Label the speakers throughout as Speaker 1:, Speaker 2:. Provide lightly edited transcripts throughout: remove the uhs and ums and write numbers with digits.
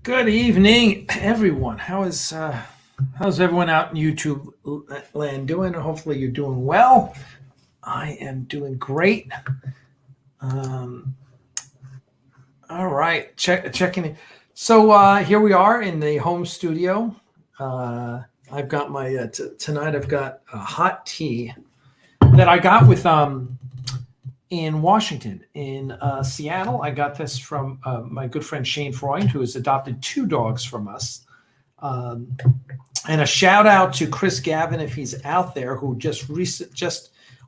Speaker 1: Good evening, everyone. How's everyone out in YouTube land doing? Hopefully, you're doing well. I am doing great. Um, all right, checking in. So here we are in the home studio. I've got my tonight. I've got a hot tea that I got with in Washington, in Seattle. I got this from my good friend Shane Freund, who has adopted two dogs from us. Um, and a shout out to Chris Gavin if he's out there, who just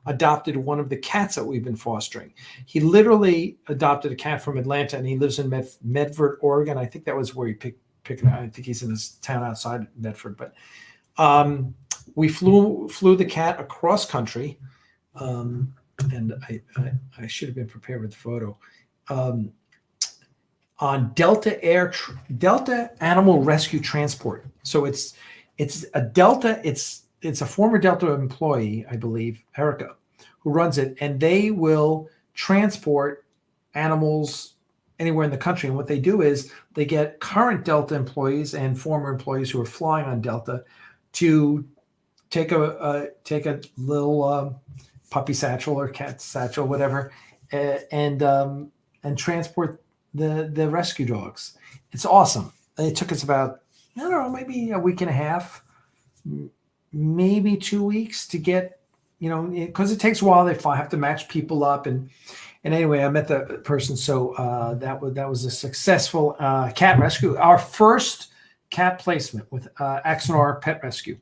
Speaker 1: adopted one of the cats that we've been fostering. He literally adopted a cat from Atlanta, and he lives in Medford, Oregon. I think that was where he picked it up. I think he's in this town outside Medford, but we flew the cat across country. And I should have been prepared with the photo. On Delta Animal Rescue Transport. So it's a Delta. It's a former Delta employee, I believe, Erica, who runs it, and they will transport animals anywhere in the country. And what they do is they get current Delta employees and former employees who are flying on Delta to take a little puppy satchel or cat satchel, whatever, and transport the rescue dogs. It's awesome. It took us about, I don't know, maybe a week and a half, maybe 2 weeks to get, because it takes a while. They have to match people up, and anyway, I met the person, so that was a successful cat rescue. Our first cat placement with Axanar Pet Rescue.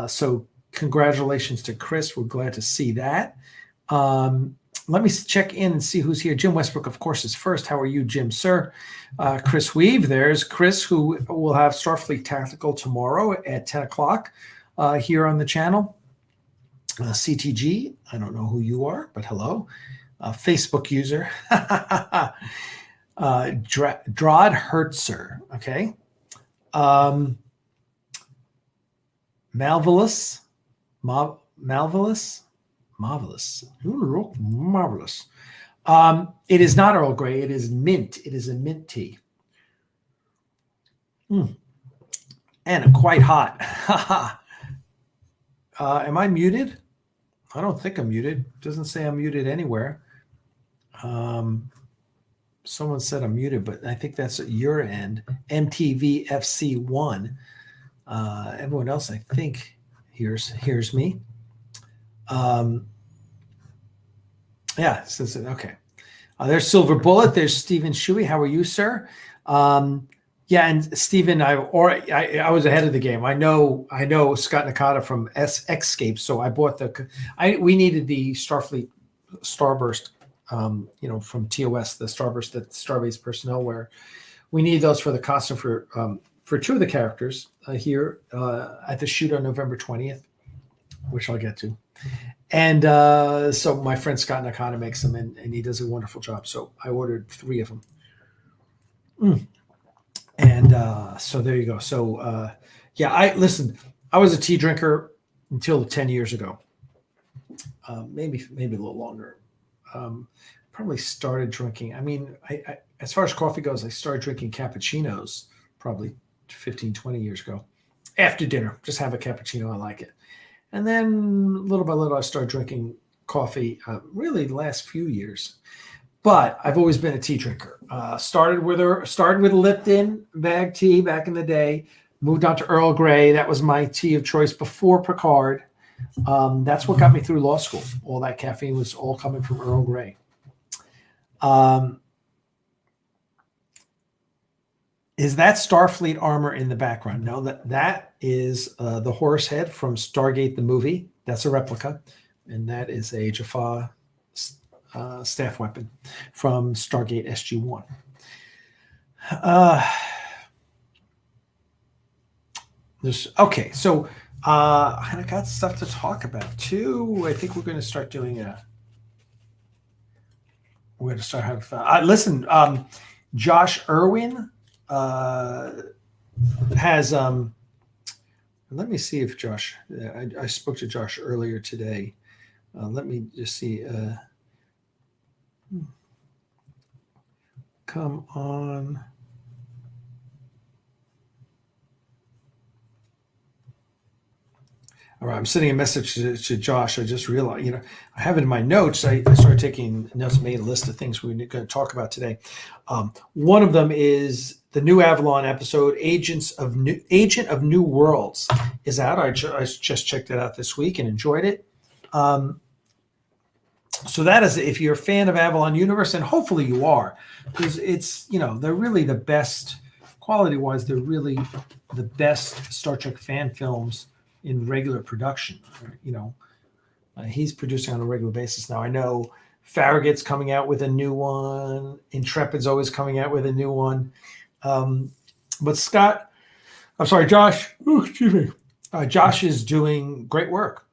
Speaker 1: So congratulations to Chris. We're glad to see that. Let me check in and see who's here. Jim Westbrook, of course, is first. How are you, Jim, sir? Chris Weave, there's Chris, who will have Starfleet Tactical tomorrow at 10 o'clock here on the channel. CTG, I don't know who you are, but hello. Facebook user. Drod Hertzer, okay. Marvelous. It is not Earl Grey. It is mint. It is a mint tea. And quite hot. Am I muted? I don't think I'm muted. It doesn't say I'm muted anywhere. Someone said I'm muted, but I think that's at your end. MTVFC1. Everyone else, I think, hears me. Yeah, says it. Okay. There's Silver Bullet. There's Stephen Shuey. How are you, sir? Yeah, and Stephen, I was ahead of the game. I know Scott Nakata from Xscape, so I bought we needed the Starfleet Starburst, from TOS, the Starburst that Starbase personnel wear. We need those for the costume for two of the characters here at the shoot on November 20th, which I'll get to. And so my friend Scott Nakata makes them, and he does a wonderful job. So I ordered 3 of them. And so there you go. So yeah, I was a tea drinker until 10 years ago, maybe a little longer. Probably started drinking. I mean, I as far as coffee goes, I started drinking cappuccinos probably 15, 20 years ago. After dinner, just have a cappuccino. I like it. And then little by little, I started drinking coffee, really the last few years. But I've always been a tea drinker. Started with Lipton bag tea back in the day. Moved on to Earl Grey. That was my tea of choice before Picard. That's what got me through law school. All that caffeine was all coming from Earl Grey. Is that Starfleet armor in the background? No, that is the horse head from Stargate the movie. That's a replica, and that is a Jaffa staff weapon from Stargate SG-1. Okay, so I got stuff to talk about too. I think we're going to start doing we're going to start having fun. Listen, Josh Irwin has let me see if Josh, I spoke to Josh earlier today. Let me just see. Come on. All right, I'm sending a message to Josh. I just realized, I have it in my notes. I started taking notes, made a list of things we're going to talk about today. One of them is the new Avalon episode, Agent of New Worlds, is out. I just checked it out this week and enjoyed it. So that is, if you're a fan of Avalon Universe, and hopefully you are, because it's, they're really the best, quality-wise, they're really the best Star Trek fan films in regular production. He's producing on a regular basis now. I know Farragut's coming out with a new one. Intrepid's always coming out with a new one. But Josh, excuse me. Josh is doing great work.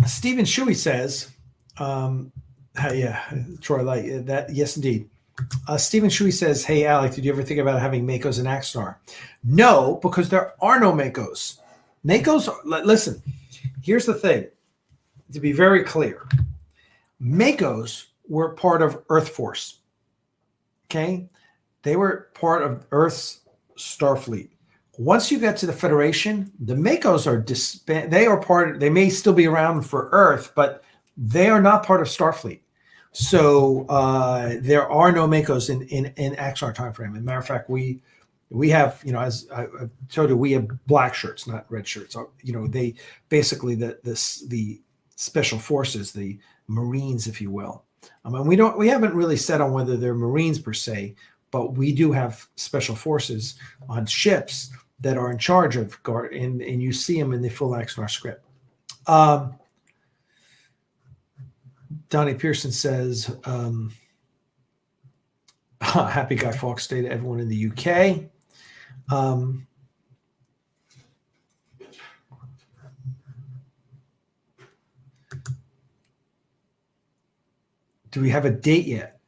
Speaker 1: Stephen Shuey says, Troy, like that. Yes, indeed. Stephen Shuey says, hey, Alec, did you ever think about having Makos in Axanar? No, because there are no Makos. Listen, here's the thing. To be very clear, Makos were part of Earth Force. Okay? They were part of Earth's Starfleet. Once you get to the Federation, the Makos are they may still be around for Earth, but they are not part of Starfleet. So there are no Makos in Axanar time frame. As a matter of fact, we have, as I told you, we have black shirts, not red shirts. They basically the special forces, the Marines, if you will. We haven't really said on whether they're Marines per se, but we do have special forces on ships that are in charge of guard, and you see them in the full Axanar script. Donnie Pearson says, happy Guy Fawkes Day to everyone in the UK. Do we have a date yet?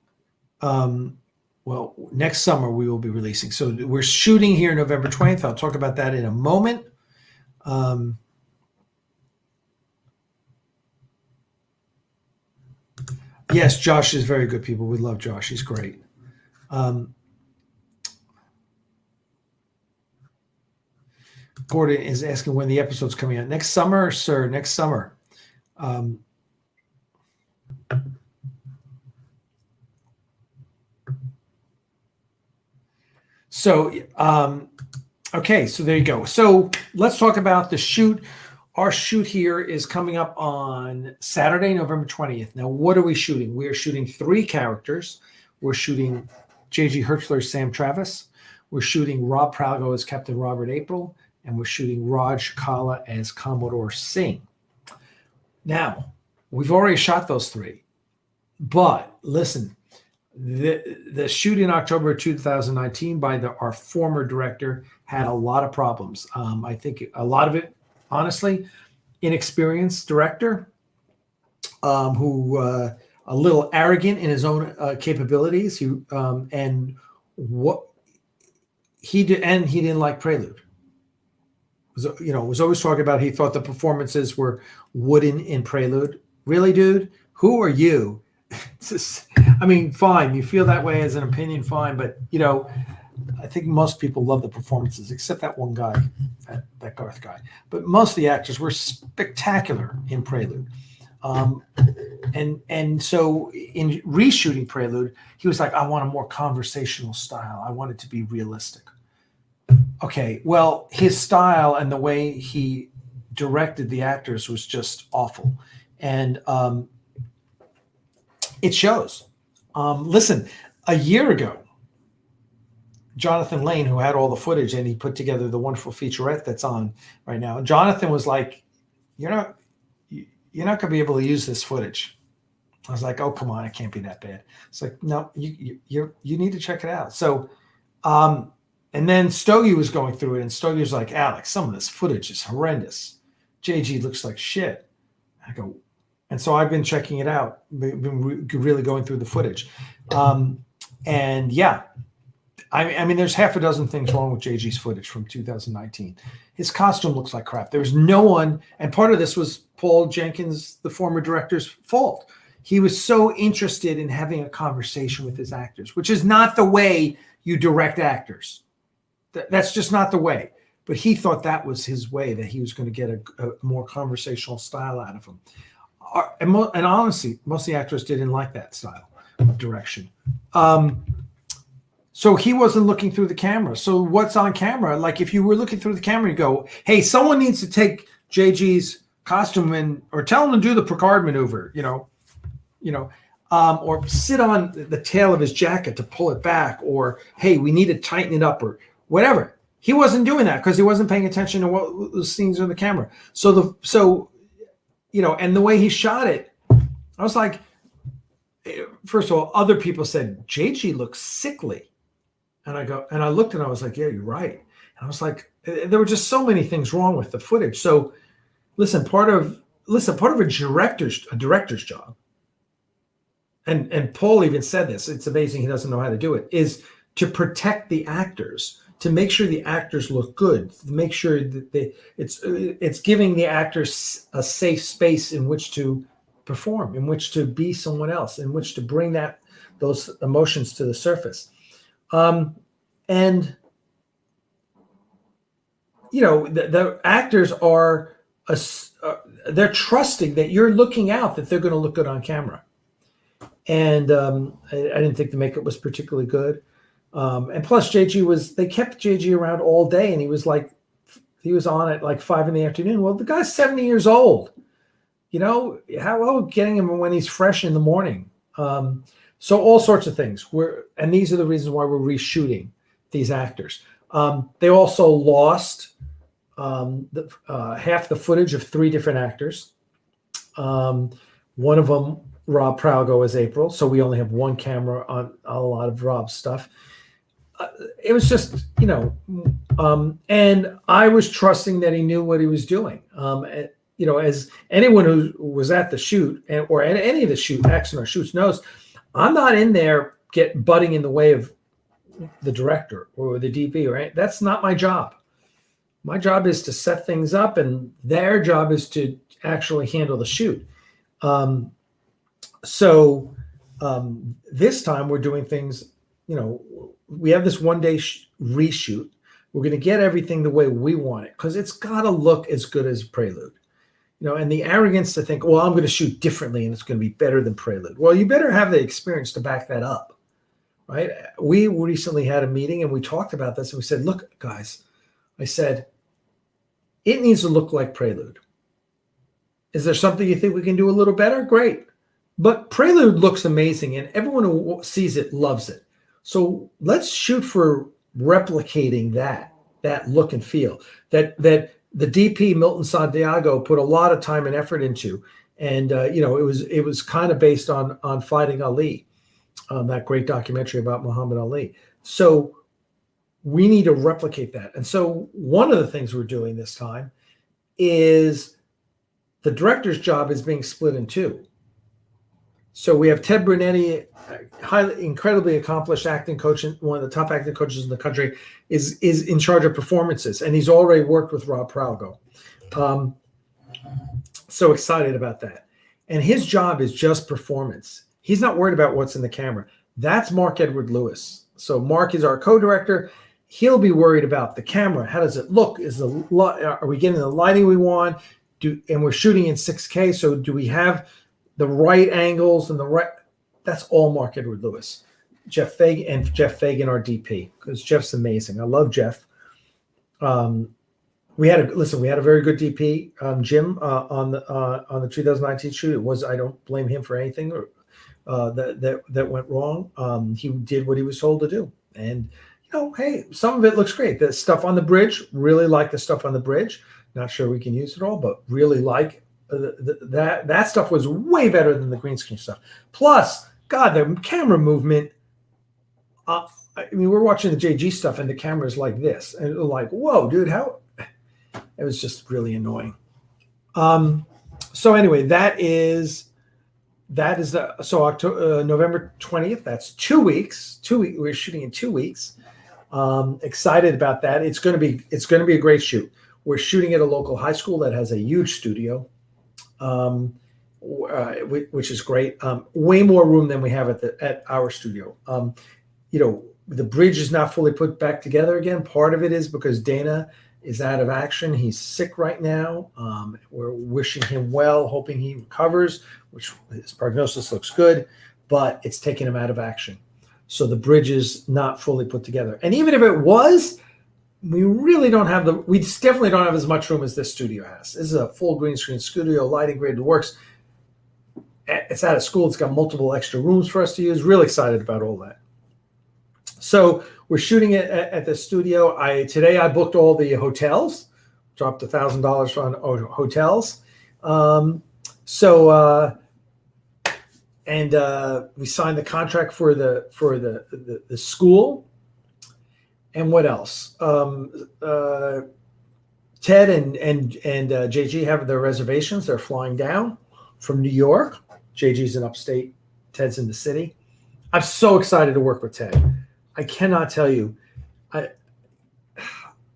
Speaker 1: Well, next summer we will be releasing. So we're shooting here November 20th. I'll talk about that in a moment. Yes, Josh is very good, people. We love Josh. He's great. Gordon is asking when the episode's coming out. Next summer, sir, next summer. Okay, so there you go. So let's talk about the shoot. Our shoot here is coming up on Saturday, November 20th. Now, what are we shooting? We are shooting 3 characters. We're shooting J.G. Hertzler's Sam Travis. We're shooting Rob Pralgo as Captain Robert April. And we're shooting Raj Kala as Commodore Singh. Now, we've already shot those 3. But listen, the shoot in October 2019 by our former director had a lot of problems. I think a lot of it, honestly, inexperienced director who a little arrogant in his own capabilities. He didn't like Prelude. Was always talking about he thought the performances were wooden in Prelude. Really, dude? Who are you? Fine. You feel that way as an opinion, fine. But, I think most people love the performances, except that one guy, that Garth guy. But most of the actors were spectacular in Prelude. And so in reshooting Prelude, he was like, I want a more conversational style. I want it to be realistic. Okay, well, his style and the way he directed the actors was just awful. And it shows. Listen, a year ago, Jonathan Lane, who had all the footage and he put together the wonderful featurette that's on right now, Jonathan was like, you're not going to be able to use this footage. I was like, oh, come on, it can't be that bad. It's like, no, you need to check it out. So, and then Stogie was going through it, and Stogie was like, Alex, some of this footage is horrendous. JG looks like shit. I go, and so I've been checking it out, been really going through the footage. And yeah, there's half a dozen things wrong with JG's footage from 2019. His costume looks like crap. There was no one, and part of this was Paul Jenkins, the former director's fault. He was so interested in having a conversation with his actors, which is not the way you direct actors. That's just not the way. but he thought that was his way, that he was going to get a more conversational style out of him. And honestly, most of the actors didn't like that style of direction. So he wasn't looking through the camera. So what's on camera? Like if you were looking through the camera, you go, hey, someone needs to take JG's costume or tell him to do the Picard maneuver, or sit on the tail of his jacket to pull it back, or, hey, we need to tighten it up or whatever. He wasn't doing that because he wasn't paying attention to what the scenes on the camera. And the way he shot it, I was like, first of all, other people said, JG looks sickly. And I looked and I was like, yeah, you're right. And I was like, there were just so many things wrong with the footage. So listen, part of a director's job, and Paul even said this, it's amazing he doesn't know how to do it, is to protect the actors, to make sure the actors look good, to make sure that it's giving the actors a safe space in which to perform, in which to be someone else, in which to bring those emotions to the surface. The actors are they're trusting that you're looking out, that they're going to look good on camera. And I didn't think the makeup was particularly good. And plus they kept JG around all day, and he was on at like 5 p.m. Well, the guy's 70 years old, how about getting him when he's fresh in the morning? So all sorts of things and these are the reasons why we're reshooting these actors. They also lost half the footage of 3 different actors. One of them, Rob Pralgo, as April. So we only have one camera on a lot of Rob's stuff. It was just, and I was trusting that he knew what he was doing. As anyone who was at the shoot or at any of the Axanar shoots knows, I'm not in there butting in the way of the director or the DP, that's not my job. My job is to set things up, and their job is to actually handle the shoot. This time we're doing things, we have this one-day reshoot. We're going to get everything the way we want it, because it's got to look as good as Prelude. And the arrogance to think, well, I'm going to shoot differently and it's going to be better than Prelude. Well, you better have the experience to back that up, right? We recently had a meeting and we talked about this, and we said, look, guys, I said, it needs to look like Prelude. Is there something you think we can do a little better? Great. But Prelude looks amazing, and everyone who sees it loves it. So let's shoot for replicating that look and feel that the DP Milton Santiago put a lot of time and effort into. And it was kind of based on Fighting Ali, that great documentary about Muhammad Ali. So we need to replicate that. And so one of the things we're doing this time is the director's job is being split in 2. So we have Ted Brunetti, incredibly accomplished acting coach, one of the top acting coaches in the country, is in charge of performances, and he's already worked with Rob Pralgo. So excited about that. And his job is just performance. He's not worried about what's in the camera. That's Mark Edward Lewis. So Mark is our co-director. He'll be worried about the camera. How does it look? Are we getting the lighting we want? And we're shooting in 6K, so do we have the right angles and that's all Mark Edward Lewis. Jeff Fagan, our DP, because Jeff's amazing. I love Jeff. We had a very good DP, Jim, on the 2019 shoot. I don't blame him for anything that went wrong. He did what he was told to do, and hey, some of it looks great. The stuff on the bridge, really like the stuff on the bridge. Not sure we can use it all, but really like that stuff was way better than the green screen stuff. Plus, God, the camera movement. We're watching the JG stuff, and the camera's like this, and like, whoa, dude, how? It was just really annoying. So anyway, that is October, November 20th. That's 2 weeks. We're shooting in 2 weeks. Excited about that. It's going to be a great shoot. We're shooting at a local high school that has a huge studio, which is great. Way more room than we have at our studio. The bridge is not fully put back together again. Part of it is because Dana is out of action. He's sick right now. We're wishing him well, hoping he recovers, which his prognosis looks good, but it's taking him out of action. So the bridge is not fully put together. And even if it was, we really don't have we definitely don't have as much room as this studio has. This is a full green screen studio, lighting graded works. It's out of school. It's got multiple extra rooms for us to use. Really excited about all that. So we're shooting it at the studio. Today I booked all the hotels, dropped $1,000 on hotels. We signed the contract for the school. And what else? Ted and JG have their reservations. They're flying down from New York. JG's in upstate. Ted's in the city. I'm so excited to work with Ted. I cannot tell you.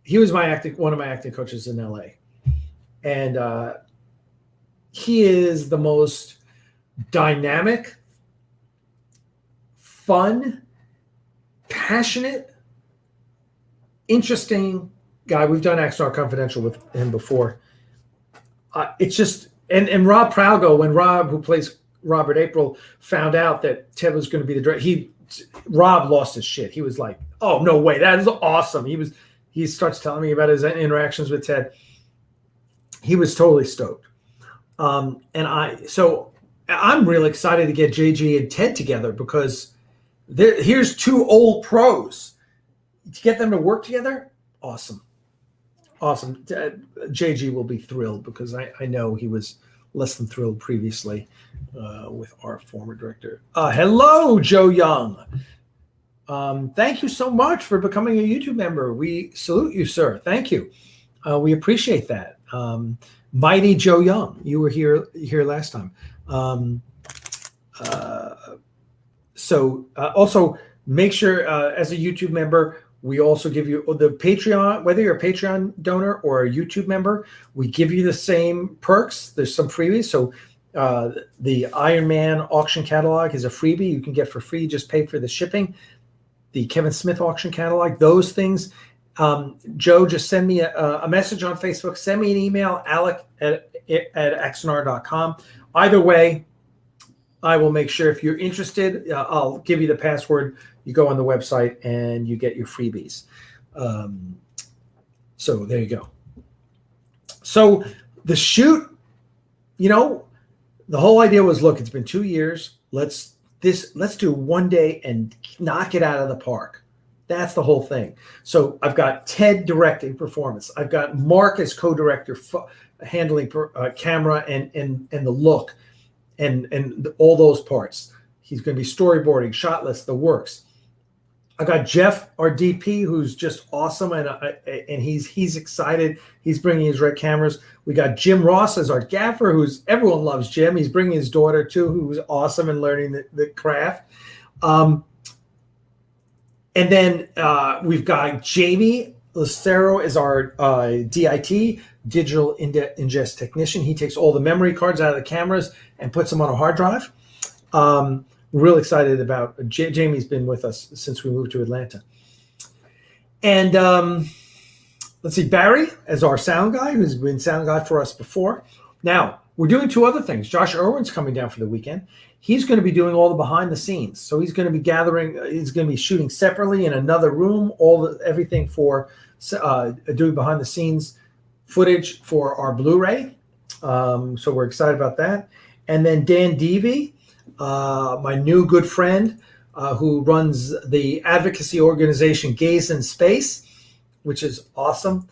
Speaker 1: He was one of my acting coaches in LA. And he is the most dynamic, fun, passionate, interesting guy. We've done Axanar Confidential with him before. It's just, and Rob Pralgo, when Rob, who plays Robert April, found out that Ted was going to be the director, Rob lost his shit. He was like, "Oh, no way, that is awesome." He starts telling me about his interactions with Ted. He was totally stoked. I'm really excited to get JG and Ted together, because here's two old pros. To get them to work together, awesome. JG will be thrilled, because I know he was less than thrilled previously with our former director. Hello, Joe Young. Thank you so much for becoming a YouTube member. We salute you, sir. Thank you. We appreciate that. Mighty Joe Young, you were here last time. Also make sure as a YouTube member, we also give you the Patreon, whether you're a Patreon donor or a YouTube member, we give you the same perks. There's some freebies. So the Iron Man auction catalog is a freebie you can get for free. Just pay for the shipping. The Kevin Smith auction catalog, those things. Joe, just send me a message on Facebook. Send me an email, alec@axanar.com. Either way, I will make sure, if you're interested, I'll give you the password. You go on the website and you get your freebies. So there you go. So the shoot, the whole idea was, look, it's been 2 years. Let's do one day and knock it out of the park. That's the whole thing. So I've got Ted directing performance. I've got Mark as co-director, handling camera and the look and all those parts. He's going to be storyboarding, shot list, the works. I got Jeff, our DP, who's just awesome, and he's excited. He's bringing his red cameras. We got Jim Ross as our gaffer, everyone loves Jim. He's bringing his daughter too, who's awesome and learning the craft. And then we've got Jamie Lucero as our DIT, digital ingest technician. He takes all the memory cards out of the cameras and puts them on a hard drive. Real excited about Jamie's been with us since we moved to Atlanta. And let's see, Barry as our sound guy, who's been sound guy for us before. Now, we're doing two other things. Josh Irwin's coming down for the weekend. He's going to be doing all the behind the scenes. So he's going to be he's going to be shooting separately in another room, everything for doing behind the scenes footage for our Blu-ray. So we're excited about that. And then Dan Devey, my new good friend, who runs the advocacy organization Gaze in Space, which is awesome.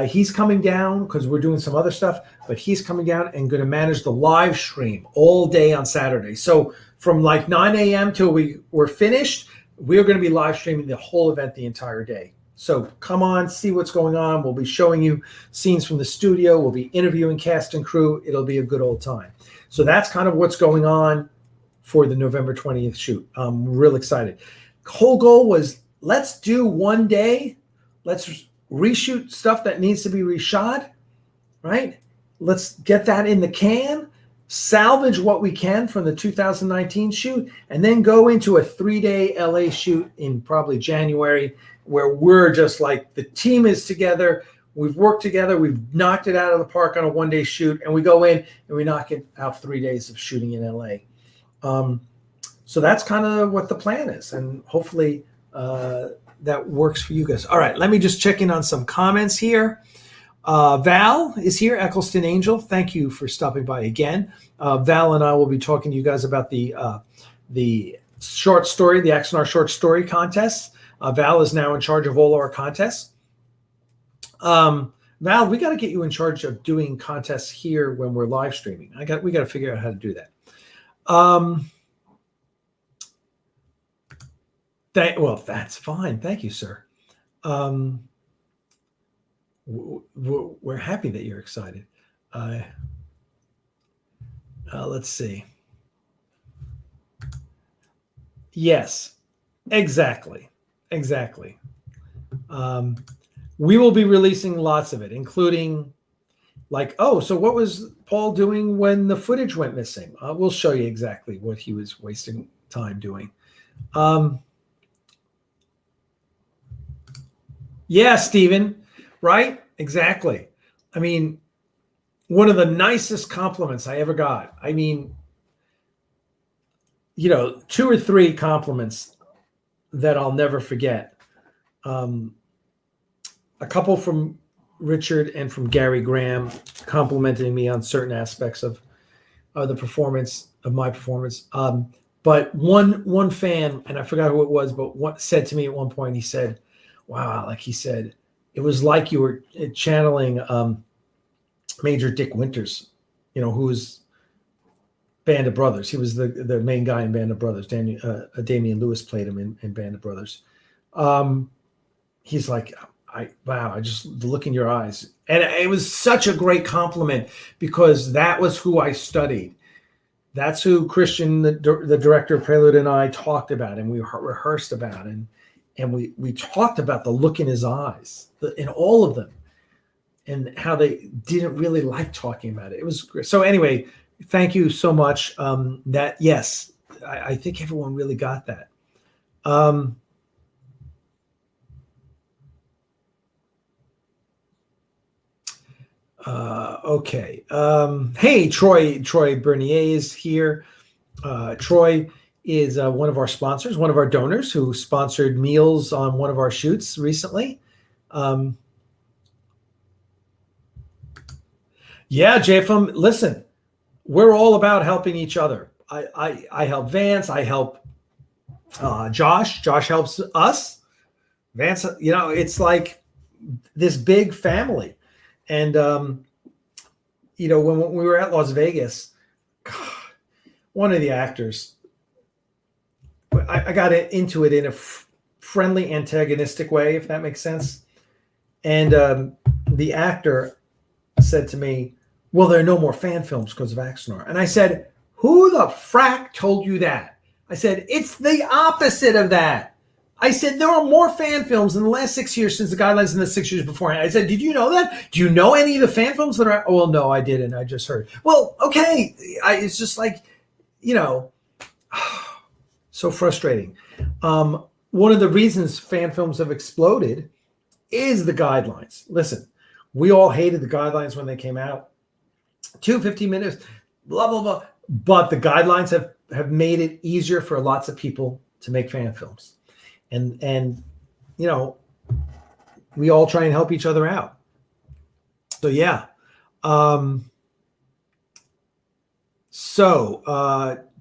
Speaker 1: He's coming down because we're doing some other stuff, but he's coming down and going to manage the live stream all day on Saturday. So from like 9 a.m. till we're finished, we're going to be live streaming the whole event the entire day. So come on, see what's going on. We'll be showing you scenes from the studio. We'll be interviewing cast and crew. It'll be a good old time. So that's kind of what's going on for the November 20th shoot. I'm real excited. Whole goal was, let's do one day. Let's reshoot stuff that needs to be reshot, right? Let's get that in the can, salvage what we can from the 2019 shoot, and then go into a 3-day LA shoot in probably January, where we're just like, the team is together. We've worked together. We've knocked it out of the park on a one-day shoot, and we go in and we knock it out 3 days of shooting in LA. So that's kind of what the plan is, and hopefully that works for you guys. All right, let me just check in on some comments here. Val is here, Eccleston Angel. Thank you for stopping by again. Val and I will be talking to you guys about the short story, the Axanar short story contest. Val is now in charge of all our contests. Val, we got to get you in charge of doing contests here when we're live streaming. We got to figure out how to do that. Well, that's fine. Thank you, sir. We're happy that you're excited. Let's see. Yes, exactly. We will be releasing lots of it, including like, so what was Paul doing when the footage went missing? We'll show you exactly what he was wasting time doing. Yeah, Stephen, right? Exactly. I mean, one of the nicest compliments I ever got. I mean, 2 or 3 compliments that I'll never forget. A couple from Richard and from Gary Graham complimenting me on certain aspects of the performance of my performance. But one fan, and I forgot who it was, but what said to me at one point, he said, wow, like he said, it was like you were channeling Major Dick Winters, who was Band of Brothers. He was the main guy in Band of Brothers. Damian Lewis played him in Band of Brothers. He's like, I just the look in your eyes. And it was such a great compliment because that was who I studied. That's who Christian, the director of Prelude, and I talked about, and we rehearsed about, and we talked about the look in his eyes, in all of them, and how they didn't really like talking about it. It was great. So anyway, thank you so much. Yes, I think everyone really got that. Okay. Hey, Troy Bernier is here. Troy is one of our sponsors, one of our donors who sponsored meals on one of our shoots recently. Yeah, JFM, listen, we're all about helping each other. I help Vance. I help Josh. Josh helps us. Vance, it's like this big family. And, when we were at Las Vegas, God, one of the actors, I got into it in a friendly, antagonistic way, if that makes sense. And the actor said to me, well, there are no more fan films because of Axanar. And I said, who the frack told you that? I said, it's the opposite of that. I said, there are more fan films in the last 6 years since the guidelines in the 6 years beforehand. I said, did you know that? Do you know any of the fan films that are? Oh, well, no, I didn't. I just heard. Well, okay. It's just like, so frustrating. One of the reasons fan films have exploded is the guidelines. Listen, we all hated the guidelines when they came out. 250 minutes, blah, blah, blah. But the guidelines have made it easier for lots of people to make fan films. And we all try and help each other out. So, yeah.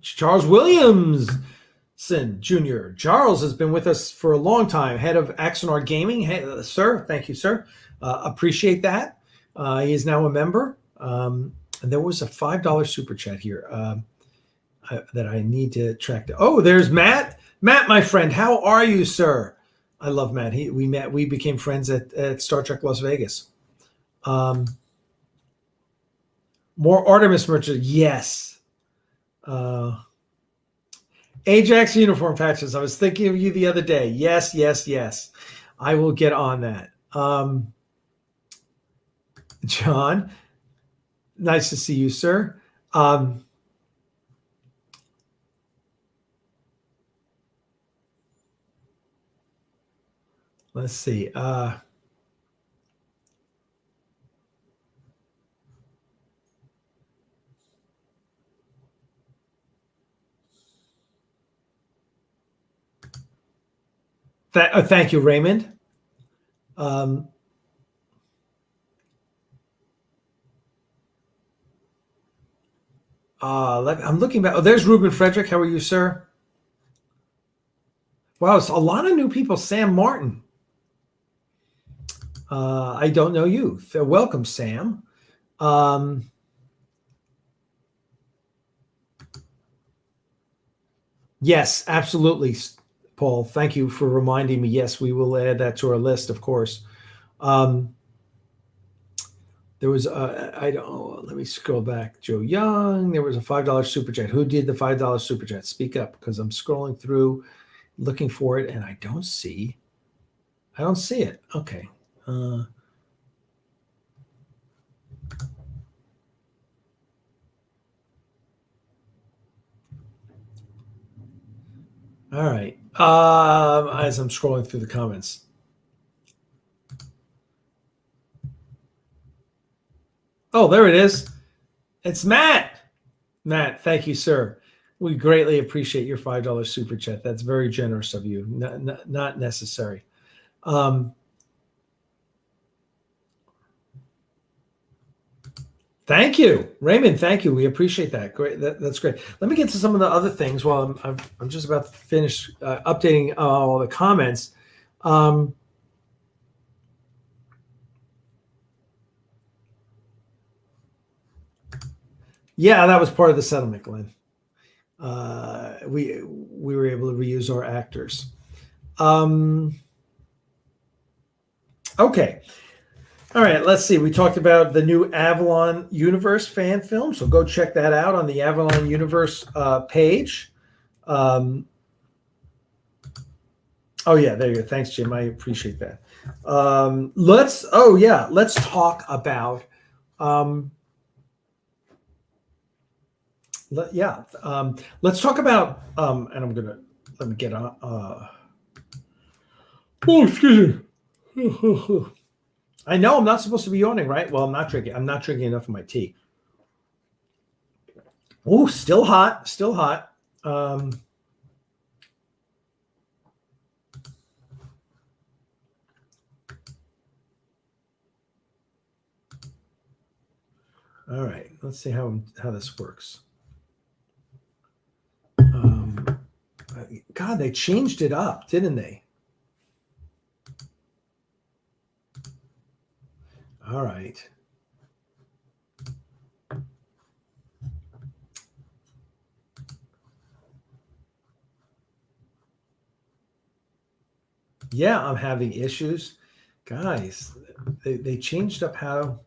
Speaker 1: Charles Williamson Jr. Charles has been with us for a long time, head of Axanar Gaming. Hey, sir, thank you, sir. Appreciate that. He is now a member. And there was a $5 super chat here that I need to track. Oh, there's Matt. Matt, my friend, how are you, sir? I love Matt. We became friends at Star Trek Las Vegas. More Artemis merchant, yes. Ajax uniform patches. I was thinking of you the other day. Yes. I will get on that. John, nice to see you, sir. Let's see. Thank you, Raymond. I'm looking back. Oh, there's Ruben Frederick. How are you, sir? Wow, it's a lot of new people. Sam Martin. I don't know you. Welcome, Sam. Yes, absolutely, Paul. Thank you for reminding me. Yes, we will add that to our list, of course. There was I don't know, let me scroll back. Joe Young, there was a $5 super chat. Who did the $5 super chat? Speak up, because I'm scrolling through looking for it and I don't see it. Okay. All right. As I'm scrolling through the comments. Oh, there it is. It's Matt. Matt, thank you, sir. We greatly appreciate your $5 super chat. That's very generous of you. Not necessary. Thank you, Raymond. Thank you. We appreciate that. Great. That's great. Let me get to some of the other things while I'm just about to finish updating all the comments. Yeah, that was part of the settlement, Glenn. We were able to reuse our actors. Okay. All right, let's see. We talked about the new Avalon Universe fan film, so go check that out on the Avalon Universe page. Oh yeah, there you go. Thanks, Jim. I appreciate that. Let's talk about let's talk about and I'm gonna let me get on. Oh, excuse me. I know I'm not supposed to be yawning, right? Well, I'm not drinking enough of my tea. Oh, still hot. All right, let's see how this works. God, they changed it up, didn't they? All right. Yeah, I'm having issues. Guys, they changed up how.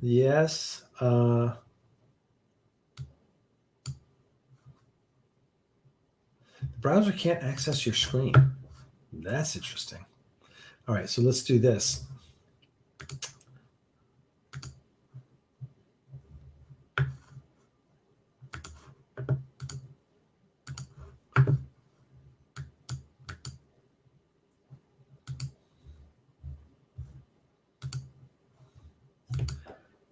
Speaker 1: Yes. The browser can't access your screen. That's interesting. All right, so let's do this.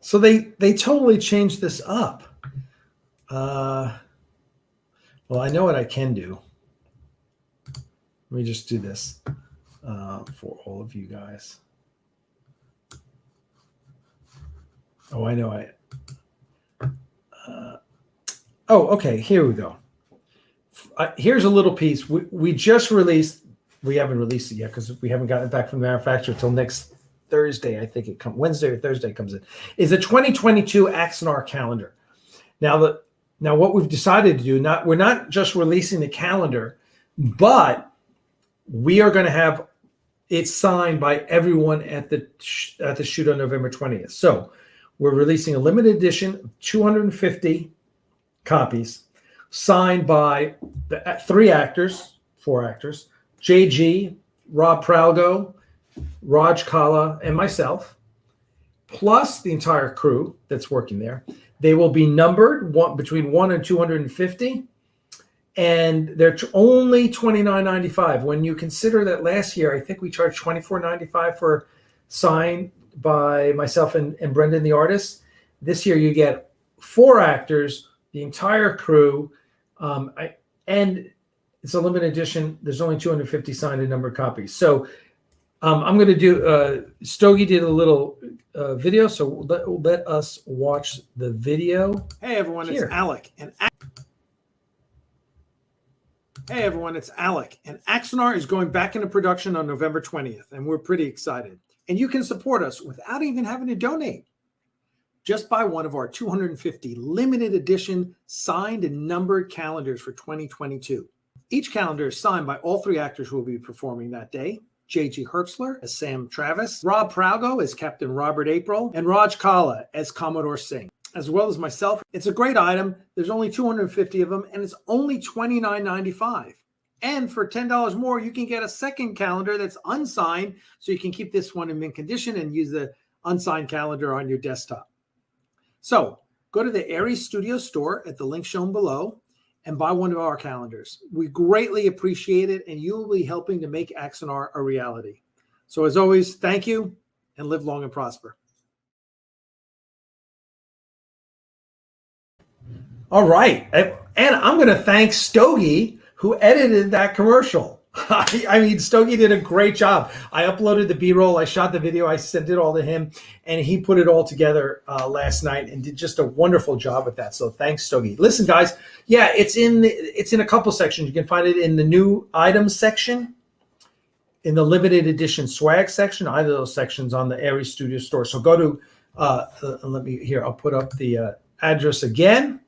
Speaker 1: So they totally changed this up. Well, I know what I can do. Let me just do this for all of you guys. Oh, I know. Okay. Here we go. Here's a little piece. We just released. We haven't released it yet because we haven't gotten it back from the manufacturer till next Thursday. I think it comes Wednesday or Thursday comes in. Is a 2022 Axanar calendar. Now what we've decided to do, we're not just releasing the calendar, but we are going to have it signed by everyone at the shoot on November 20th. So we're releasing a limited edition, 250 copies, signed by the four actors, JG, Rob Pralgo, Raj Kala, and myself, plus the entire crew that's working there. They will be numbered between 1 and 250, and they're only $29.95. When you consider that last year, I think we charged $24.95 for signed by myself and Brendan, the artist. This year, you get 4 actors, the entire crew, and it's a limited edition. There's only 250 signed and numbered copies. So I'm going to do, Stogie did a little video, so let us watch the video.
Speaker 2: Hey everyone, it's Alec. Hey everyone, it's Alec. And Axanar is going back into production on November 20th, and we're pretty excited. And you can support us without even having to donate. Just buy one of our 250 limited edition signed and numbered calendars for 2022. Each calendar is signed by all 3 actors who will be performing that day. J.G. Hertzler as Sam Travis, Rob Praugo as Captain Robert April, and Raj Kala as Commodore Singh, as well as myself. It's a great item. There's only 250 of them, and it's only $29.95. And for $10 more, you can get a second calendar that's unsigned, so you can keep this one in mint condition and use the unsigned calendar on your desktop. So go to the Aries Studio store at the link shown below and buy one of our calendars. We greatly appreciate it, and you will be helping to make Axanar a reality. So as always, thank you, and live long and prosper.
Speaker 1: All right. And I'm going to thank Stogie, who edited that commercial. I mean, Stogie did a great job. I uploaded the B-roll. I shot the video. I sent it all to him, and he put it all together last night and did just a wonderful job with that. So thanks, Stogie. Listen, guys. Yeah, it's in a couple sections. You can find it in the new items section, in the limited edition swag section, either of those sections on the Aries Studio store. So go to, I'll put up the address again.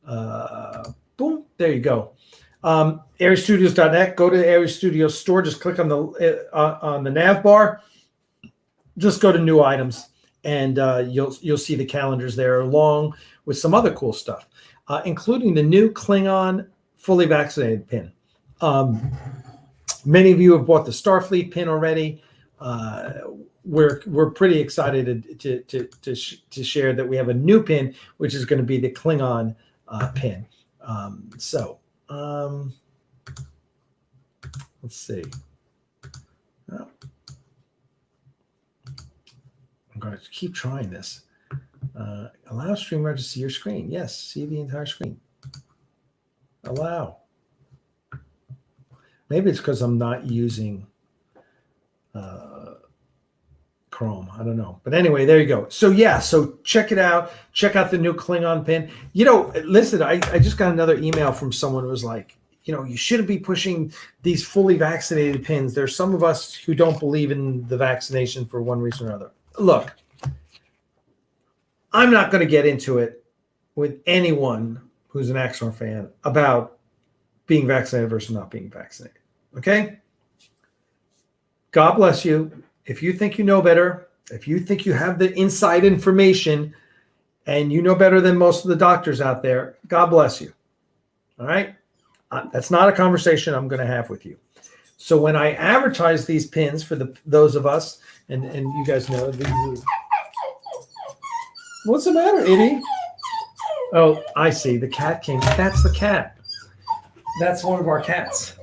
Speaker 1: Boom, there you go. AriesStudios.net. Go to the Aries Studio store. Just click on the nav bar. Just go to new items, and you'll see the calendars there, along with some other cool stuff, including the new Klingon fully vaccinated pin. Many of you have bought the Starfleet pin already. We're pretty excited to share that we have a new pin, which is going to be the Klingon pin. Let's see. Oh. I'm going to keep trying this. Allow StreamYard to see your screen. Yes, see the entire screen. Allow. Maybe it's because I'm not using Chrome. I don't know. But anyway, there you go. So yeah, so check it out. Check out the new Klingon pin. You know, listen, I just got another email from someone who was like, you know, you shouldn't be pushing these fully vaccinated pins. There's some of us who don't believe in the vaccination for one reason or another. Look, I'm not going to get into it with anyone who's an Axanar fan about being vaccinated versus not being vaccinated. Okay? God bless you. If you think you know better, if you think you have the inside information and you know better than most of the doctors out there, God bless you. All right? That's not a conversation I'm going to have with you. So when I advertise these pins for those of us, and you guys know, what's the matter, Itty? Oh, I see. The cat came. That's the cat. That's one of our cats.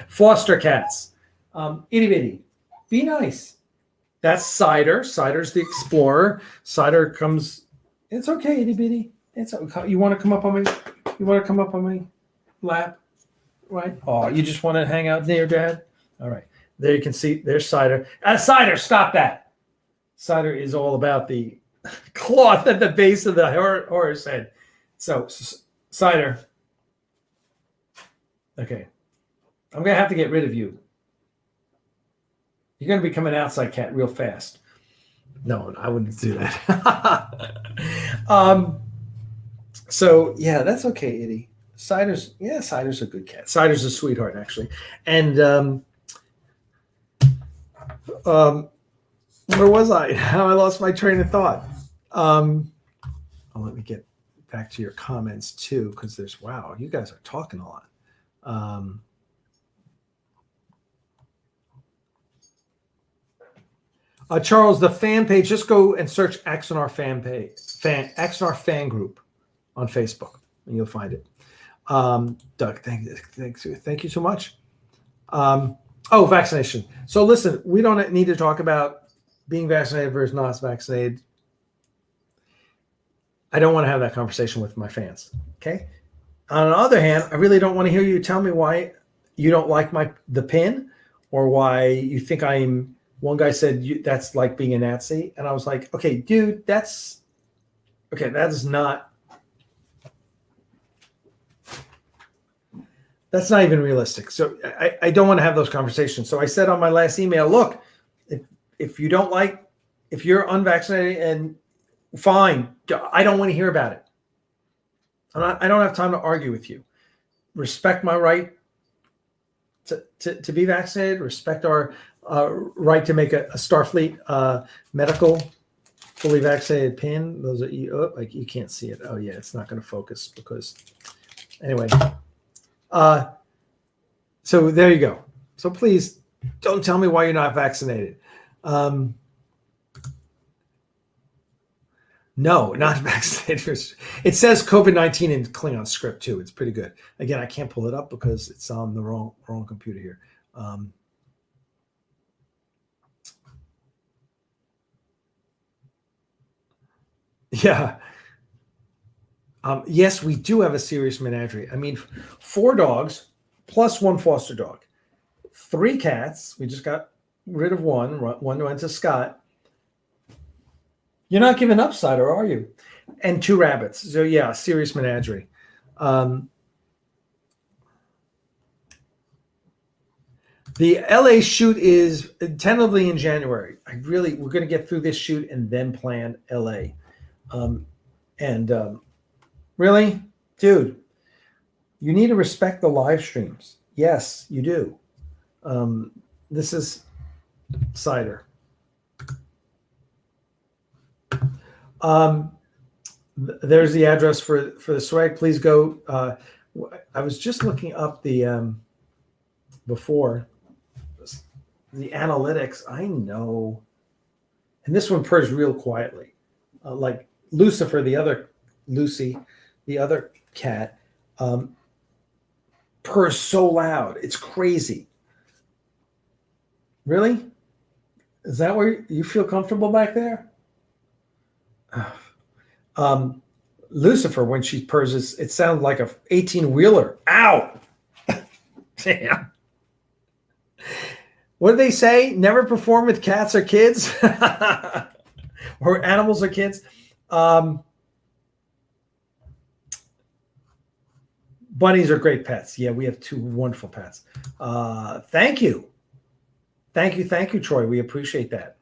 Speaker 1: Foster cats. Itty bitty. Be nice. That's Cider. Cider's the explorer. Cider comes. It's okay, Itty bitty. It's okay. You want to come up on me? You want to come up on my lap? Right? Oh, you just want to hang out there, Dad? All right. There you can see. There's Cider. Cider, stop that. Cider is all about the cloth at the base of the horse head. So, Cider. Okay. I'm going to have to get rid of you. You're going to become an outside cat real fast. No, I wouldn't do that. So, yeah, that's okay, Itty. Cider's a good cat. Cider's a sweetheart, actually. And where was I? How I lost my train of thought. Let me get back to your comments too, because there's wow, you guys are talking a lot. Charles, the fan page. Just go and search Axanar Axanar fan group on Facebook, and you'll find it. Doug, thank you so much. Vaccination. So listen, we don't need to talk about being vaccinated versus not vaccinated. I don't want to have that conversation with my fans. Okay. On the other hand, I really don't want to hear you tell me why you don't like the pin, or why you think I'm. One guy said that's like being a Nazi, and I was like, okay, dude, that is not. That's not even realistic. So I don't want to have those conversations. So I said on my last email, look, if you don't like, if you're unvaccinated, and fine, I don't want to hear about it. I don't have time to argue with you. Respect my right to be vaccinated. Respect our right to make a Starfleet medical fully vaccinated pin. Those are like you can't see it. Oh yeah, it's not going to focus because anyway. So there you go. So please don't tell me why you're not vaccinated. No, not vaccinated. It says COVID-19 in Klingon script too. It's pretty good. Again, I can't pull it up because it's on the wrong computer here. Yeah. Yes, we do have a serious menagerie. I mean, 4 dogs plus 1 foster dog, 3 cats. We just got rid of one. One went to Scott. You're not giving up, Cider, are you? And 2 rabbits. So yeah, serious menagerie. The LA shoot is tentatively in January. We're going to get through this shoot and then plan LA. Really, dude, you need to respect the live streams. Yes, you do. This is Cider. There's the address for the swag. Please go. I was just looking up the before the analytics. I know, and this one purrs real quietly, like Lucifer, Lucy, the other cat, purrs so loud. It's crazy. Really? Is that where you feel comfortable back there? Lucifer, when she purrs, it sounds like a 18-wheeler. Ow! Damn. What do they say? Never perform with cats or kids, or animals or kids. Bunnies are great pets. Yeah, we have 2 wonderful pets. Thank you. Thank you, Troy. We appreciate that.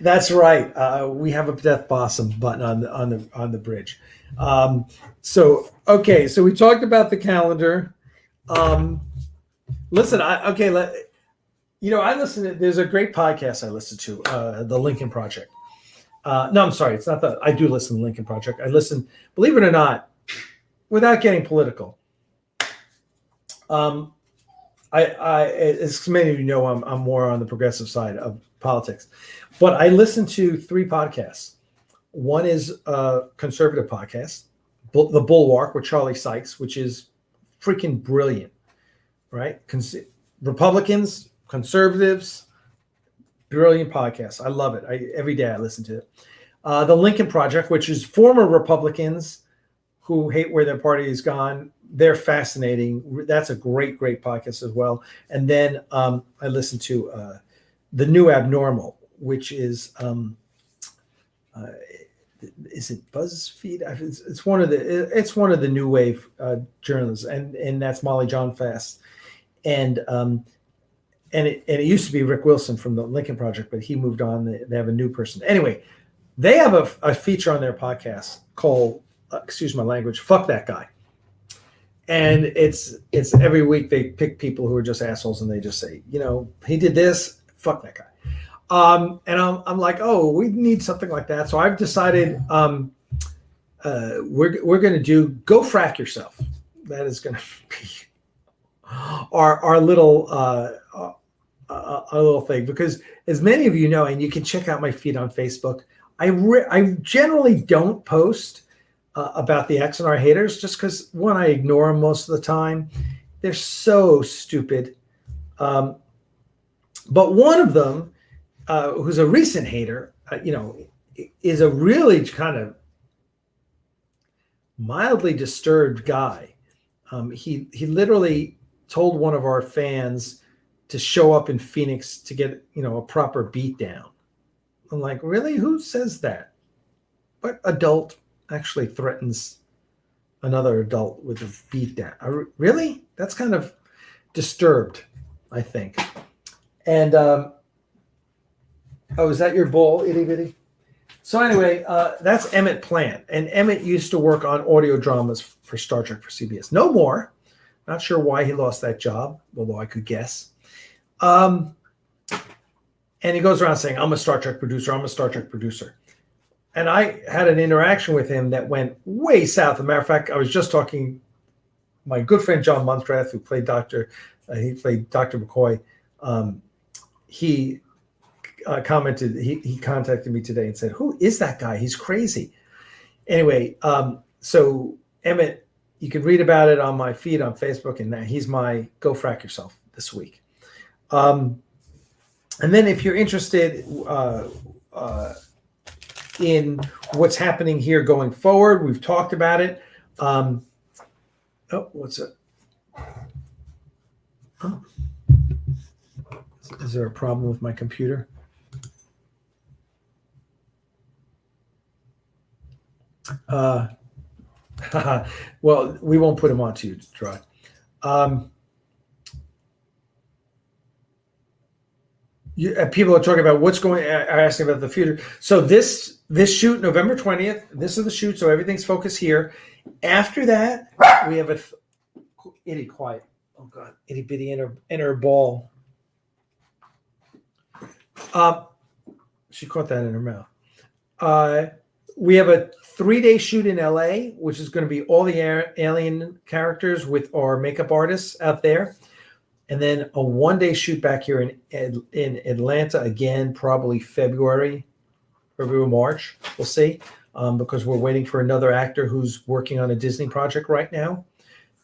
Speaker 1: That's right. We have a death possum button on the bridge. So we talked about the calendar. Listen, I listen to, there's a great podcast I listen to, the Lincoln Project. No, I'm sorry. It's not that. I do listen to Lincoln Project. I listen, believe it or not, without getting political. As many of you know, I'm more on the progressive side of politics, but I listen to 3 podcasts. One is a conservative podcast, The Bulwark with Charlie Sykes, which is freaking brilliant, right? Republicans, conservatives, brilliant podcast. I love it. Every day I listen to it. The Lincoln Project, which is former Republicans who hate where their party has gone. They're fascinating. That's a great podcast as well. And then I listen to The New Abnormal, which is it BuzzFeed? It's one of the new wave journalists, and that's Molly John Fast, and it used to be Rick Wilson from the Lincoln Project, but he moved on. They have a new person. Anyway, they have a feature on their podcast called, excuse my language, "Fuck That Guy," and it's every week they pick people who are just assholes and they just say, he did this, fuck that guy. And I'm like, oh, we need something like that. So I've decided we're going to do Go Frack Yourself. That is going to be our little thing, because as many of you know, and you can check out my feed on Facebook, I generally don't post about the Axanar haters, just because, one, I ignore them most of the time. They're so stupid. But one of them who's a recent hater, is a really kind of mildly disturbed guy. He literally told one of our fans to show up in Phoenix to get a proper beat down. I'm like, really? Who says that? What adult actually threatens another adult with a beat down? Really? That's kind of disturbed, I think. And is that your bull, itty bitty? So anyway, that's Emmett Plant, and Emmett used to work on audio dramas for Star Trek for CBS. No more. Not sure why he lost that job, although I could guess. And he goes around saying, I'm a Star Trek producer. I'm a Star Trek producer. And I had an interaction with him that went way south. As a matter of fact, I was just talking, my good friend John Muntrath, who played he played Dr. McCoy. He commented, he contacted me today and said, who is that guy? He's crazy. Anyway, so Emmett, you can read about it on my feed on Facebook, and he's my Go Frack Yourself this week. And then if you're interested in what's happening here going forward, we've talked about it. What's it? Oh. Is there a problem with my computer? Well, we won't put him on to you, Troy. People are talking about are asking about the future. So this shoot, November 20th, this is the shoot, so everything's focused here. After that, we have itty quiet. Oh God, itty bitty inner ball. She caught that in her mouth. We have a 3-day shoot in LA, which is going to be all the alien characters with our makeup artists out there. And then a 1-day shoot back here in Atlanta, again, probably February, March. We'll see, because we're waiting for another actor who's working on a Disney project right now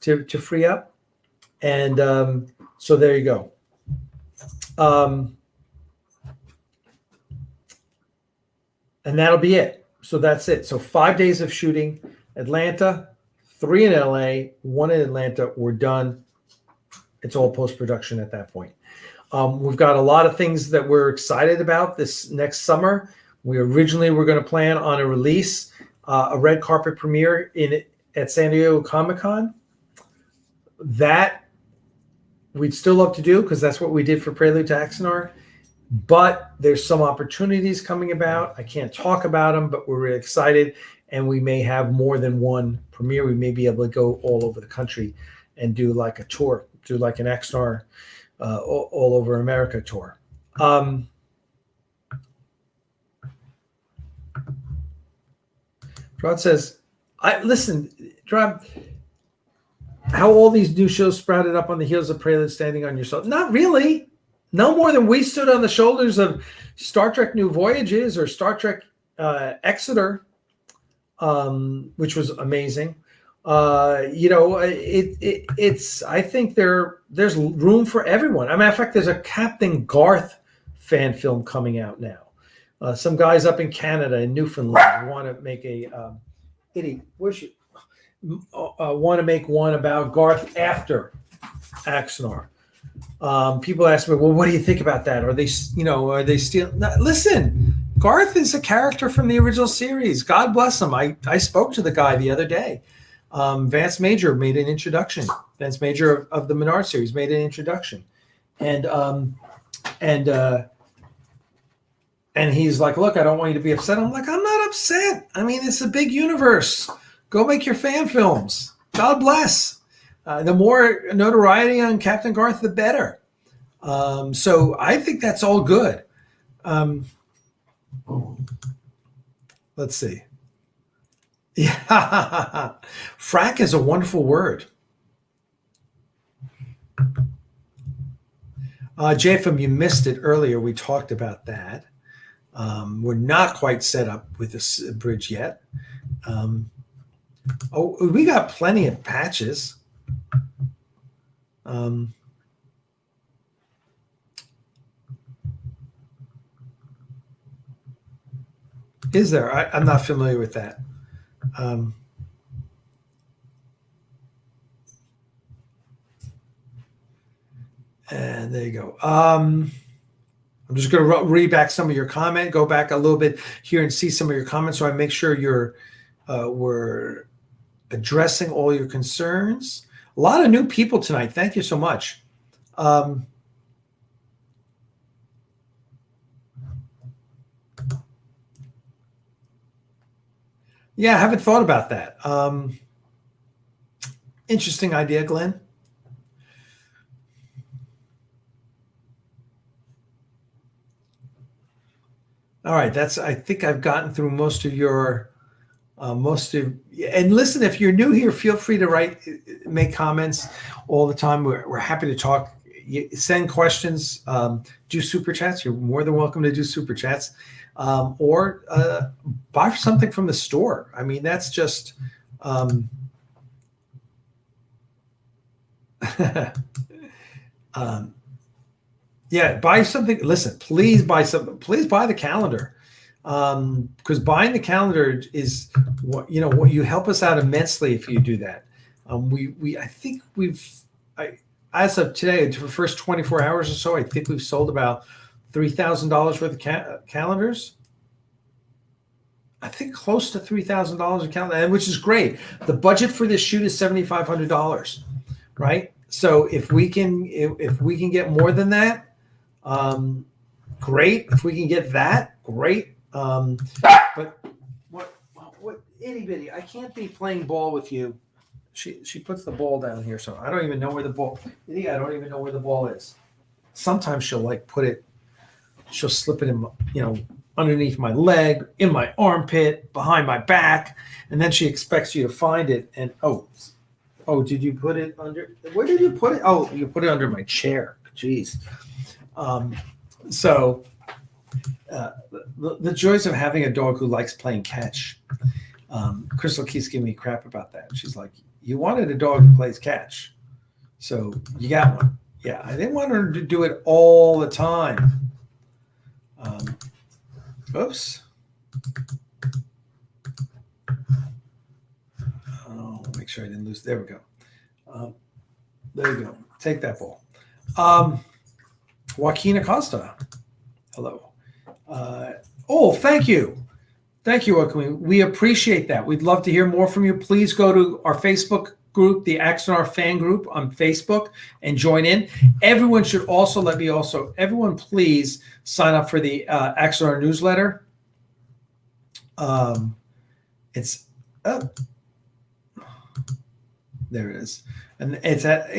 Speaker 1: to free up. And so there you go. And that'll be it. So that's it. So 5 days of shooting, Atlanta, 3 in LA, 1 in Atlanta. We're done. It's all post-production at that point. We've got a lot of things that we're excited about this next summer. We originally were going to plan on a release, a red carpet premiere at San Diego Comic-Con. That we'd still love to do because that's what we did for Prelude to Axanar. But there's some opportunities coming about. I can't talk about them, but we're really excited. And we may have more than one premiere. We may be able to go all over the country and do like a tour, do like an Axanar all over America tour. Rod says, Rod, how all these new shows sprouted up on the heels of Prelude standing on yourself? Not really. No more than we stood on the shoulders of Star Trek New Voyages or Star Trek Exeter, which was amazing. It's. I think there's room for everyone. As a matter of fact, there's a Captain Garth fan film coming out now. Some guys up in Canada and Newfoundland want to make want to make one about Garth after Axanar. People ask me, well, what do you think about that? Are they still? Listen, Garth is a character from the original series. God bless him. I spoke to the guy the other day. Vance Major made an introduction. Vance Major of the Menard series made an introduction, and he's like, look, I don't want you to be upset. I'm like, I'm not upset. I mean, it's a big universe. Go make your fan films. God bless. The more notoriety on Captain Garth, the better. So I think that's all good. Let's see. Yeah, frack is a wonderful word. JFM, you missed it earlier. We talked about that. We're not quite set up with this bridge yet. We got plenty of patches. Is there? I'm not familiar with that. And there you go. I'm just going to read back some of your comment, go back a little bit here and see some of your comments so I make sure we're addressing all your concerns. A lot of new people tonight. Thank you so much. Yeah, I haven't thought about that. Interesting idea, Glenn. All right, I think I've gotten through most of your, and listen, if you're new here, feel free to make comments all the time. We're happy to talk. Send questions, do super chats. You're more than welcome to do super chats, or buy something from the store. I mean, that's just, yeah, buy something. Listen, please buy something. Please buy the calendar, because buying the calendar is what you help us out immensely if you do that. I think as of today, for the first 24 hours or so, I think we've sold about $3,000 worth of calendars. I think close to $3,000 a calendar, which is great. The budget for this shoot is $7,500, right? So if we can get more than that, great. If we can get that, great. But what itty bitty? I can't be playing ball with you. She puts the ball down here, so I don't even know where the ball. I don't even know where the ball is. Sometimes she'll she'll slip it in, underneath my leg, in my armpit, behind my back, and then she expects you to find it. And oh, did you put it under? Where did you put it? Oh, you put it under my chair. Jeez. The joys of having a dog who likes playing catch. Crystal keeps giving me crap about that. She's like, you wanted a dog who plays catch, so you got one. Yeah, I didn't want her to do it all the time. Oops. Oh, make sure I didn't lose. There we go. There you go. Take that ball. Joaquin Acosta. Hello. Thank you. Thank you, Joaquin. We appreciate that. We'd love to hear more from you. Please go to our Facebook group, the Axanar fan group on Facebook, and join in. Everyone should also, everyone please sign up for the Axanar newsletter. There it is. And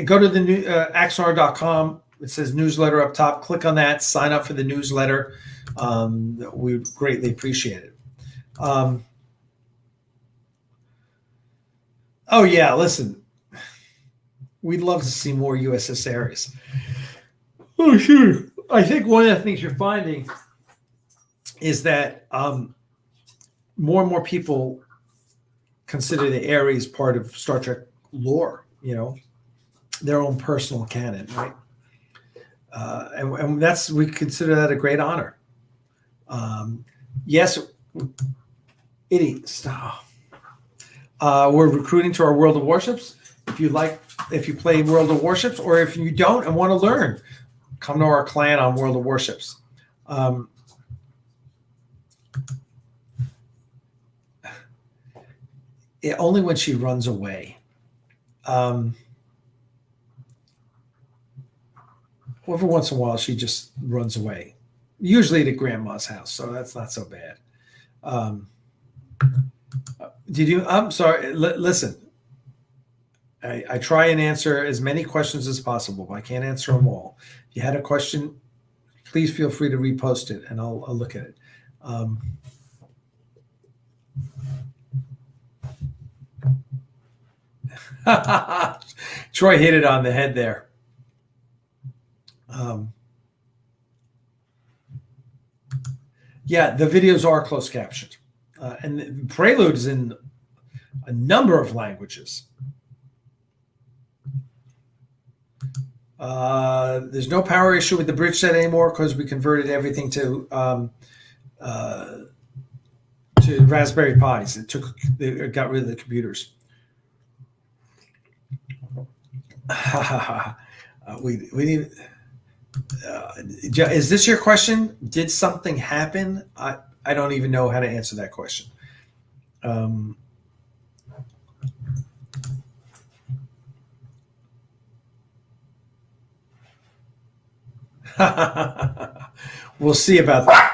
Speaker 1: go to the new axanar.com. It says newsletter up top. Click on that. Sign up for the newsletter. We would greatly appreciate it. Listen. We'd love to see more USS Ares. Oh, sure. I think one of the things you're finding is that more and more people consider the Ares part of Star Trek lore, their own personal canon, right? And we consider that a great honor. Yes, stop. We're recruiting to our World of Warships. If you play World of Warships, or if you don't and want to learn, come to our clan on World of Warships. Only when she runs away. Every once in a while, she just runs away, usually to grandma's house. So that's not so bad. I'm sorry. Listen, I try and answer as many questions as possible, but I can't answer them all. If you had a question, please feel free to repost it and I'll look at it. Troy hit it on the head there. The videos are closed captioned, and the Prelude is in a number of languages. There's no power issue with the bridge set anymore because we converted everything to to Raspberry Pis. It got rid of the computers. We need. Is this your question? Did something happen? I don't even know how to answer that question. We'll see about that.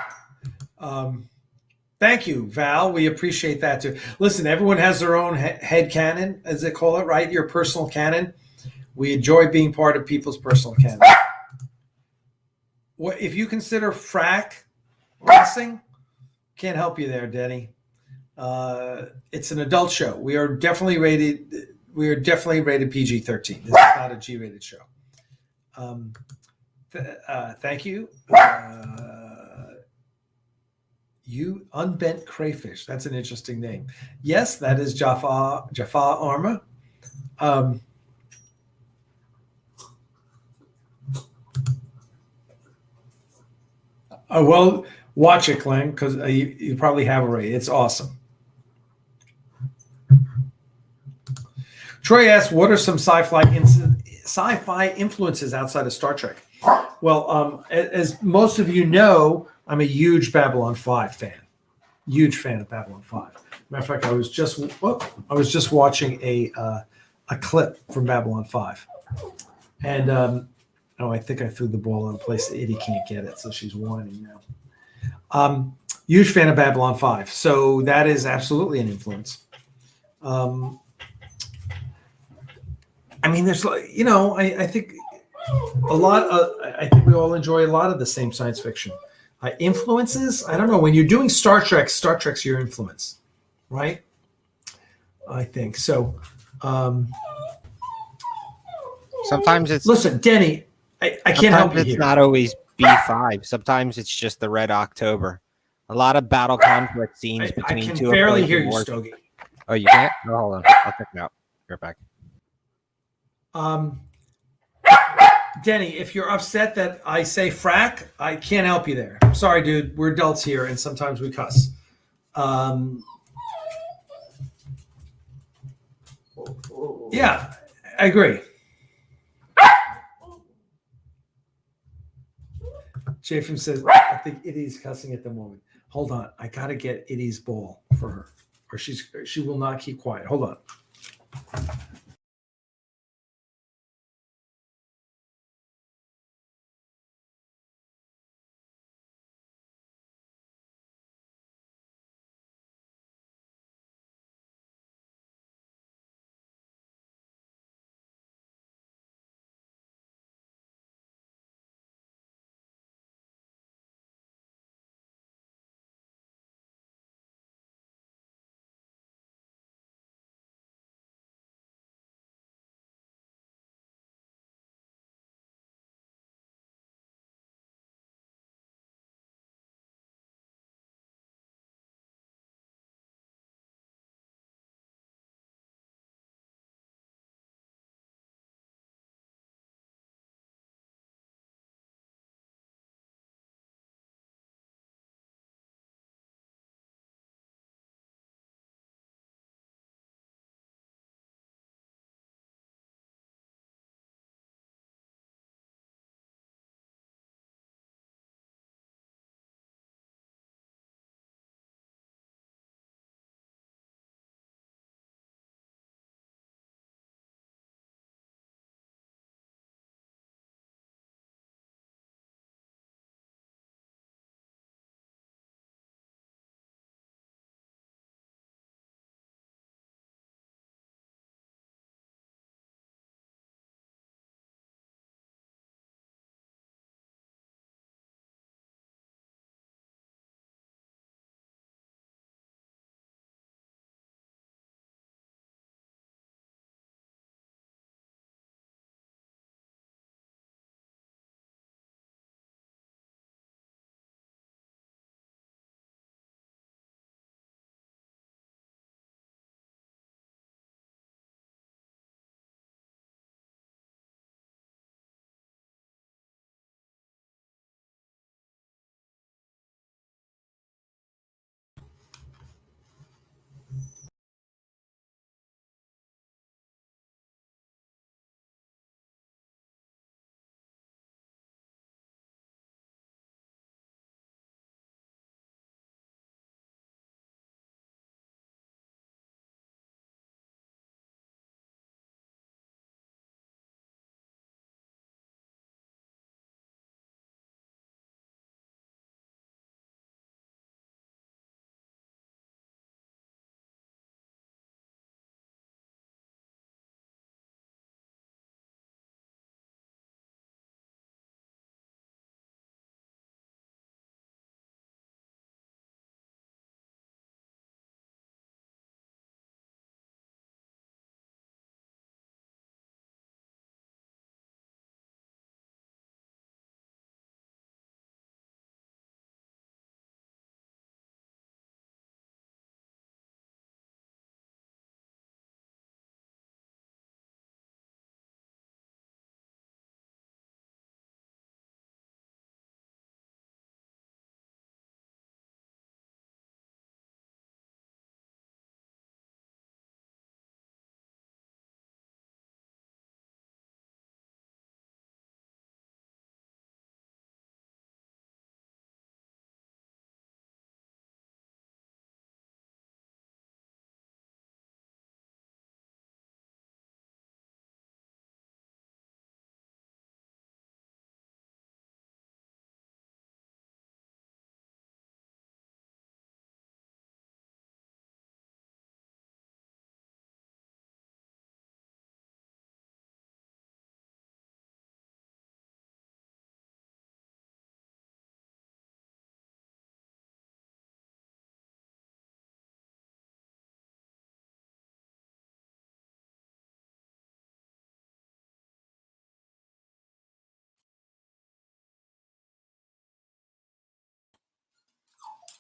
Speaker 1: Thank you, Val. We appreciate that too. Listen, everyone has their own head canon, as they call it, right? Your personal canon. We enjoy being part of people's personal canon. What if you consider frack racing? Can't help you there, Denny. It's an adult show. We are definitely rated PG-13. This is not a G-rated show. Thank you. You Unbent Crayfish. That's an interesting name. Yes, that is Jafar Arma. Well, watch it, Glenn, because you probably have already. It's awesome. Troy asks, what are some sci-fi influences outside of Star Trek? Well, as most of you know, I'm a huge Babylon 5 fan. Huge fan of Babylon 5. Matter of fact, I was just watching a clip from Babylon 5. And I think I threw the ball in a place that Itty can't get it, so she's whining now. Huge fan of Babylon 5. So that is absolutely an influence. I mean, there's, I think a lot I think we all enjoy a lot of the same science fiction. Influences, I don't know. When you're doing Star Trek's your influence, right? I think so.
Speaker 3: Sometimes it's
Speaker 1: listen, Denny. I can't help you
Speaker 3: it's
Speaker 1: here.
Speaker 3: not always B5. Sometimes it's just the Red October. A lot of battle conflict scenes between two.
Speaker 1: I can barely hear you, Stogie.
Speaker 3: Oh, you can't? Oh, hold on. I'll check it out. Be right back.
Speaker 1: Denny, if you're upset that I say frack, I can't help you there. I'm sorry, dude. We're adults here, and sometimes we cuss. Yeah, I agree. Japham says, I think Itty's cussing at the moment. Hold on. I got to get Itty's ball for her, or she will not keep quiet. Hold on.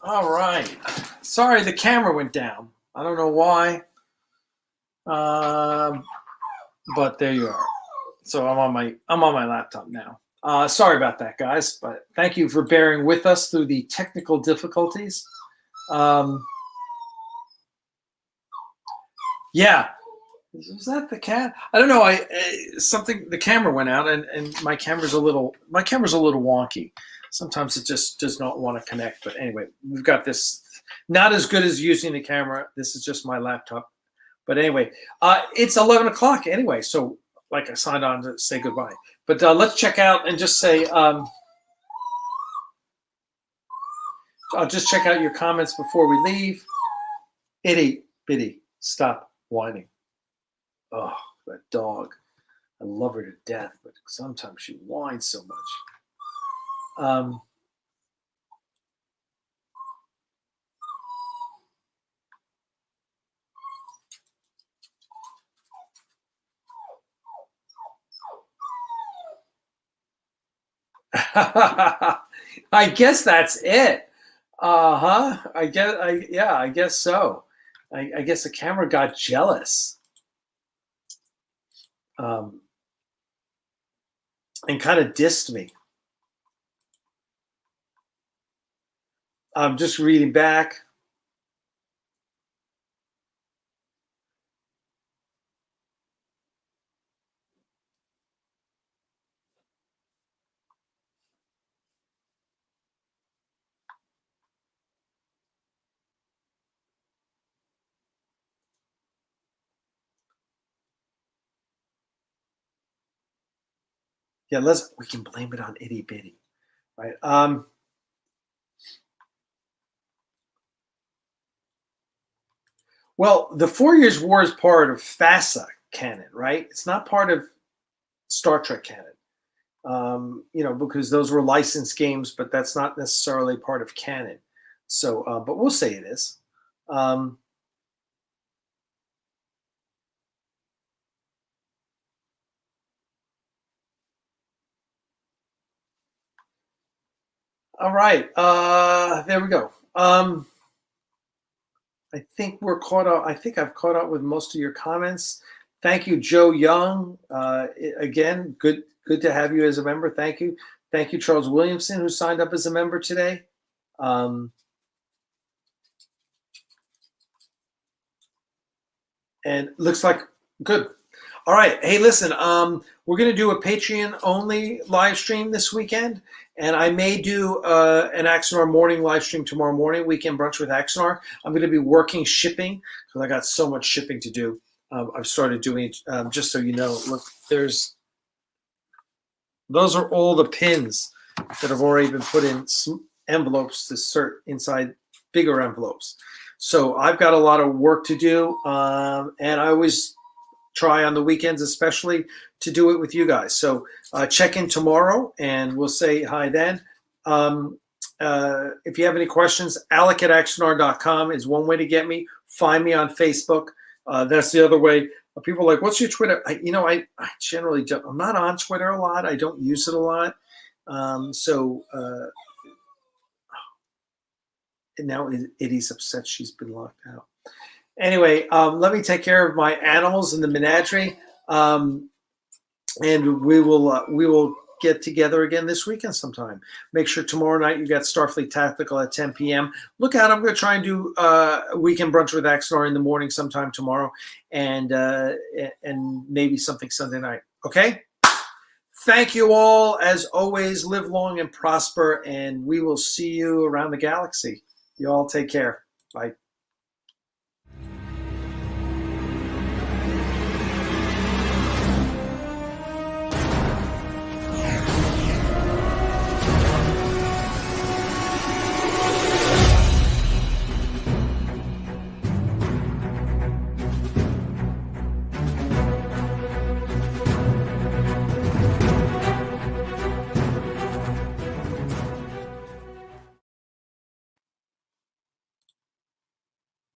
Speaker 2: All right. Sorry, the camera went down. I don't know why. But there you are. So I'm on my laptop now. Sorry about that, guys. But thank you for bearing with us through the technical difficulties. Yeah. Was that the cat? I don't know. The camera went out, and my camera's a little wonky. Sometimes it just does not want to connect. But anyway, we've got this. Not as good as using the camera. This is just my laptop. But anyway, it's 11 o'clock anyway. So like I signed on to say goodbye. But let's check out and just say, I'll just check out your comments before we leave. Itty bitty, stop whining. Oh, that dog. I love her to death, but sometimes she whines so much. I guess that's it. I guess so. I guess the camera got jealous. And kind of dissed me. I'm just reading back. Yeah, we can blame it on itty bitty, right? Well, the 4 Years' War is part of FASA canon, right? It's not part of Star Trek canon, because those were licensed games, but that's not necessarily part of canon. So, but we'll say it is. All right, there we go. I think we're caught up. I think I've caught up with most of your comments. Thank you, Joe Young. Again, good to have you as a member. Thank you. Thank you, Charles Williamson, who signed up as a member today. And looks like good. All right. Hey, listen, we're going to do a Patreon-only live stream this weekend, and I may do an Axanar morning live stream tomorrow morning, Weekend Brunch with Axanar. I'm going to be working shipping because I got so much shipping to do. I've started doing, just so you know, look, those are all the pins that have already been put in envelopes to insert inside bigger envelopes. So I've got a lot of work to do, and I always try on the weekends especially to do it with you guys. So check in tomorrow, and we'll say hi then. If you have any questions, alec@axanar.com is one way to get me. Find me on Facebook. That's the other way. People are like, what's your Twitter? I generally don't. I'm not on Twitter a lot. I don't use it a lot. And now Itty's upset she's been locked out. Anyway, let me take care of my animals in the menagerie, and we will get together again this weekend sometime. Make sure tomorrow night you got Starfleet Tactical at 10 p.m. Look out, I'm going to try and do Weekend Brunch with Axanar in the morning sometime tomorrow, and maybe something Sunday night. Okay? Thank you all. As always, live long and prosper, and we will see you around the galaxy. You all take care. Bye.